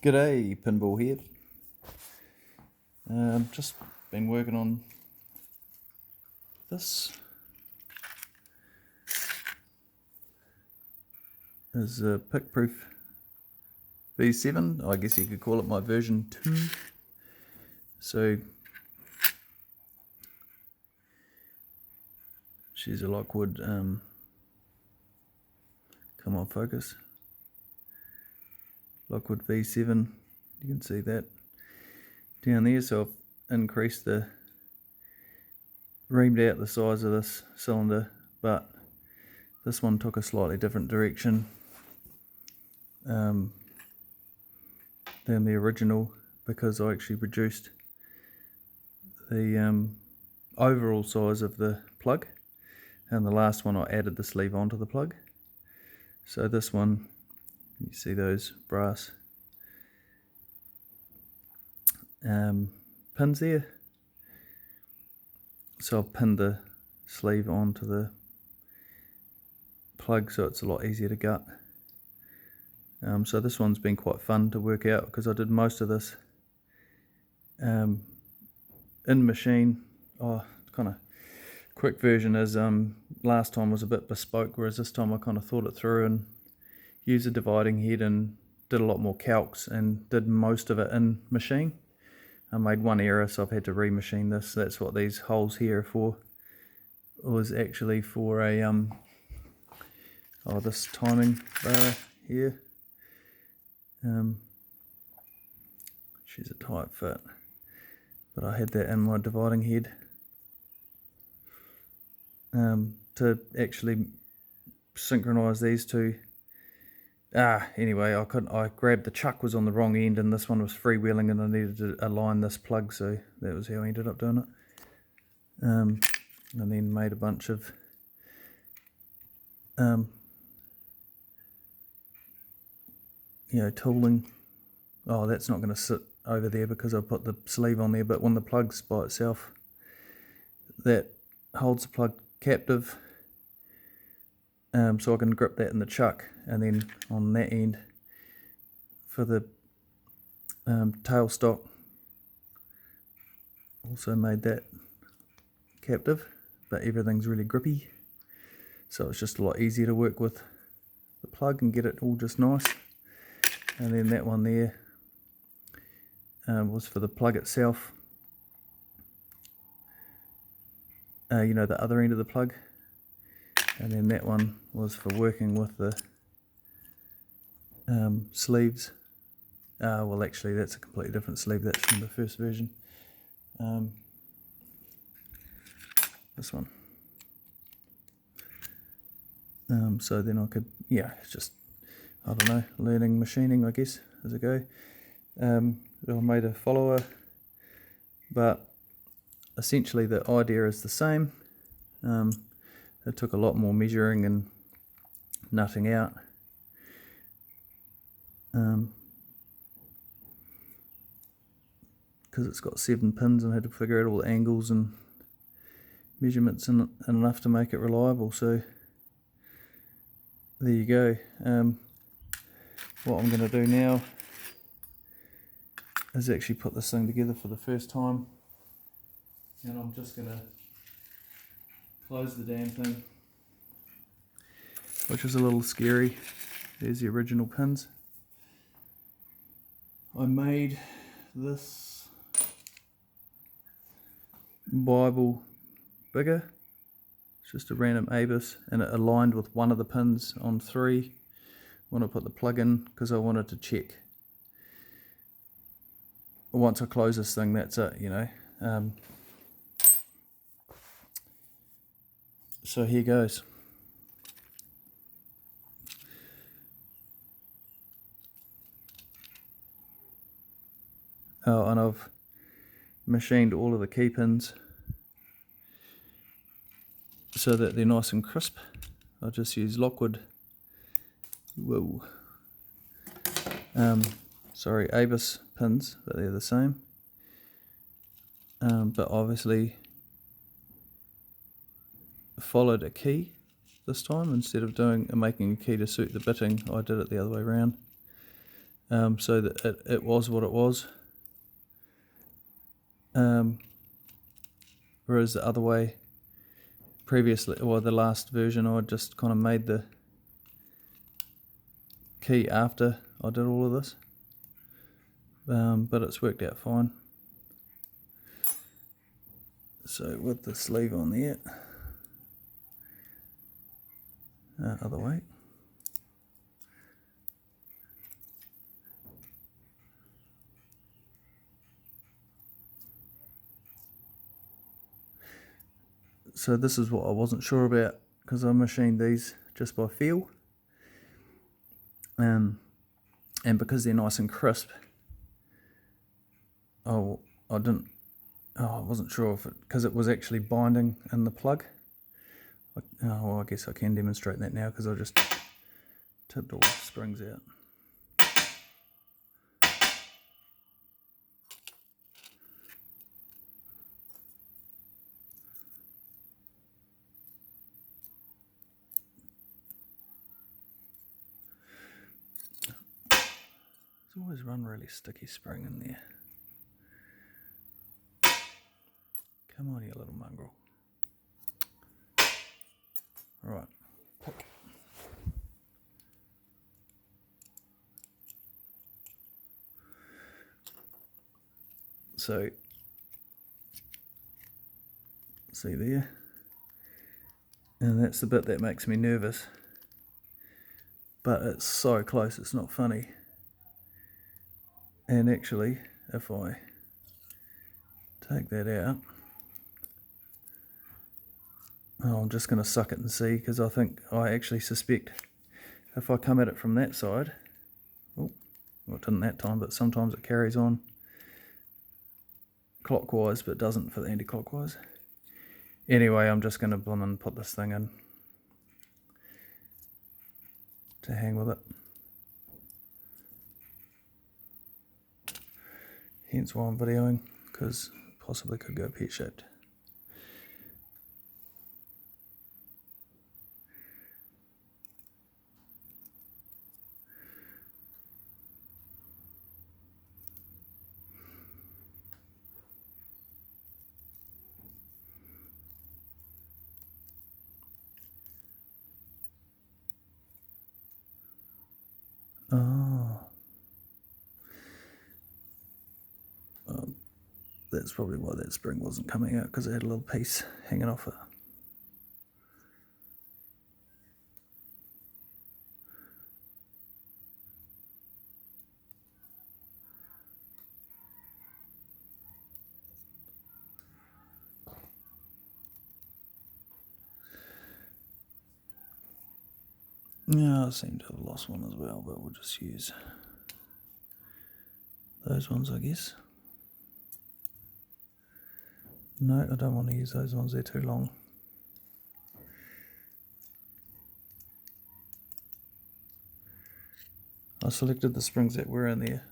G'day, Pinball here. Just been working on this. Is a Pickproof V7. I guess you could call it my version 2. So she's a Lockwood. Come on, focus. Lockwood V7. You can see that down there. So I've increased reamed out the size of this cylinder, but this one took a slightly different direction than the original, because I actually reduced the overall size of the plug, and the last one I added the sleeve onto the plug. So this one, you see those brass pins there, so I've pinned the sleeve onto the plug so it's a lot easier to gut. So this one's been quite fun to work out, because I did most of this in machine. Kind of quick version is last time was a bit bespoke, whereas this time I kind of thought it through and used a dividing head and did a lot more calcs and did most of it in machine. I made one error, so I've had to remachine this. That's what these holes here are for. It was actually for a this timing bar here. She's a tight fit, but I had that in my dividing head to actually synchronize these two. Anyway, I grabbed the chuck was on the wrong end, and this one was freewheeling, and I needed to align this plug, so that was how I ended up doing it. And then made a bunch of tooling. That's not going to sit over there because I put the sleeve on there, but when the plug's by itself, that holds the plug captive, so I can grip that in the chuck, and then on that end for the tailstock also made that captive, but everything's really grippy, so it's just a lot easier to work with the plug and get it all just nice. And then that one there was for the plug itself, the other end of the plug, and then that one was for working with the sleeves. Well, actually that's a completely different sleeve, that's from the first version. This one. So then I could, it's just, I don't know, learning machining, I guess, as I go. I made a follower, but essentially the idea is the same. It took a lot more measuring and nutting out. Because it's got 7 pins, and I had to figure out all the angles and measurements and enough to make it reliable. So there you go. What I'm going to do now is actually put this thing together for the first time, and I'm just going to close the damn thing, which is a little scary. There's the original pins. I made this Bible bigger. It's just a random Abus, and it aligned with one of the pins on 3 when I put the plug in, because I wanted to check. Once I close this thing, that's it, so here goes. And I've machined all of the key pins so that they're nice and crisp. I just use Lockwood, Abus pins, but they're the same. But obviously followed a key this time. Instead of making a key to suit the bitting, I did it the other way around. so that it was what it was. Whereas the other way, previously, or the last version, I just kind of made the key after I did all of this, but it's worked out fine. So with the sleeve on there, other way. So this is what I wasn't sure about, because I machined these just by feel, and because they're nice and crisp. I wasn't sure if because it was actually binding in the plug. Well, I guess I can demonstrate that now because I just tipped all the springs out. There's always one really sticky spring in there. Come on, you little mongrel. Right. So, see there? And that's the bit that makes me nervous. But it's so close, it's not funny. And actually, if I take that out, I'm just going to suck it and see, because I actually suspect if I come at it from that side, well, it didn't that time, but sometimes it carries on clockwise but doesn't for the anti-clockwise. Anyway, I'm just going to put this thing in to hang with it. Hence why I'm videoing, because possibly could go pear-shaped. That's probably why that spring wasn't coming out, because it had a little piece hanging off it. Yeah, I seem to have lost one as well, but we'll just use those ones, I guess. No, I don't want to use those ones, they're too long. I selected the springs that were in there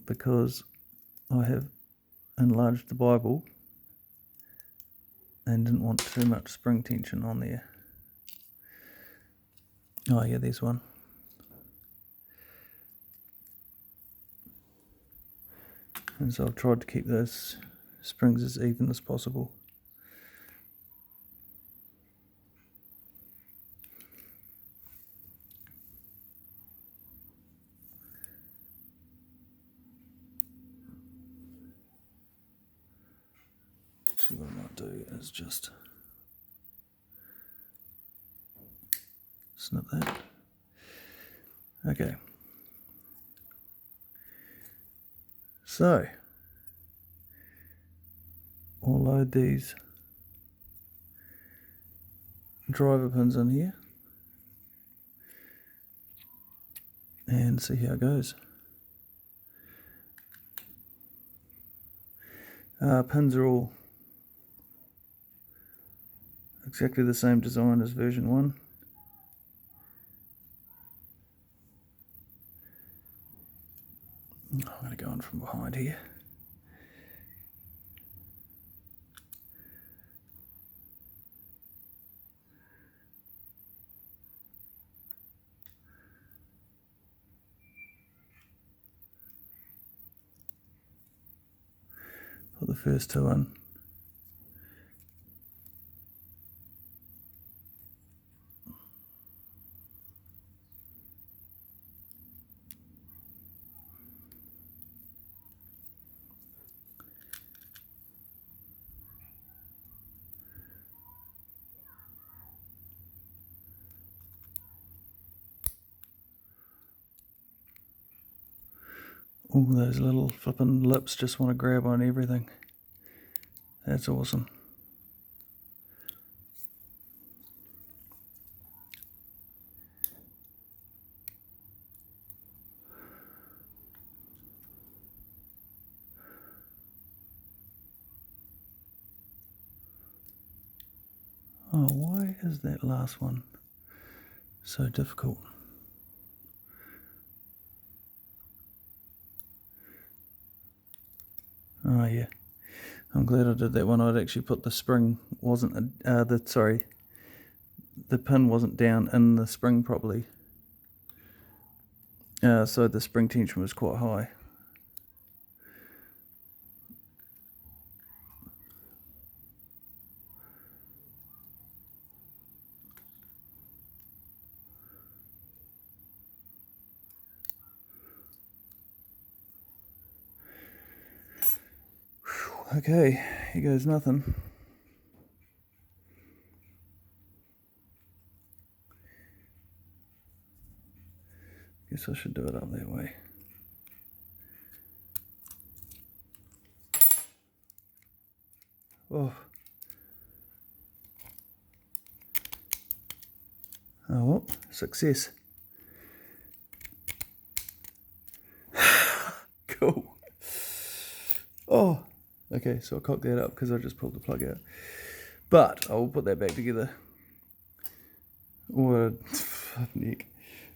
because I have enlarged the Bible and didn't want too much spring tension on there. Oh yeah, there's one. And so I've tried to keep those springs as even as possible. So what I might do is just snip that. Okay. So I'll load these driver pins in here and see how it goes. Pins are all exactly the same design as version 1. I'm going to go in from behind here. Put the first two in. Oh, those little flippin' lips just want to grab on everything. That's awesome. Oh, why is that last one so difficult? Oh yeah, I'm glad I did that one. I'd actually put the spring wasn't the pin wasn't down in the spring properly, so the spring tension was quite high. Okay, here goes nothing. Guess I should do it up that way. Oh. Oh well, success. Cool. Oh, okay, so I'll cock that up because I just pulled the plug out. But I'll put that back together. What a neck.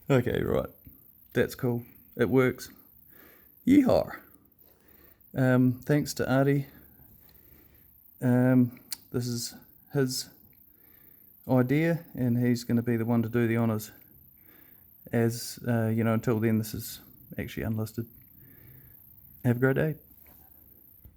Okay, right. That's cool. It works. Yeehaw. Thanks to Arti. This is his idea, and he's going to be the one to do the honours. As until then, this is actually unlisted. Have a great day.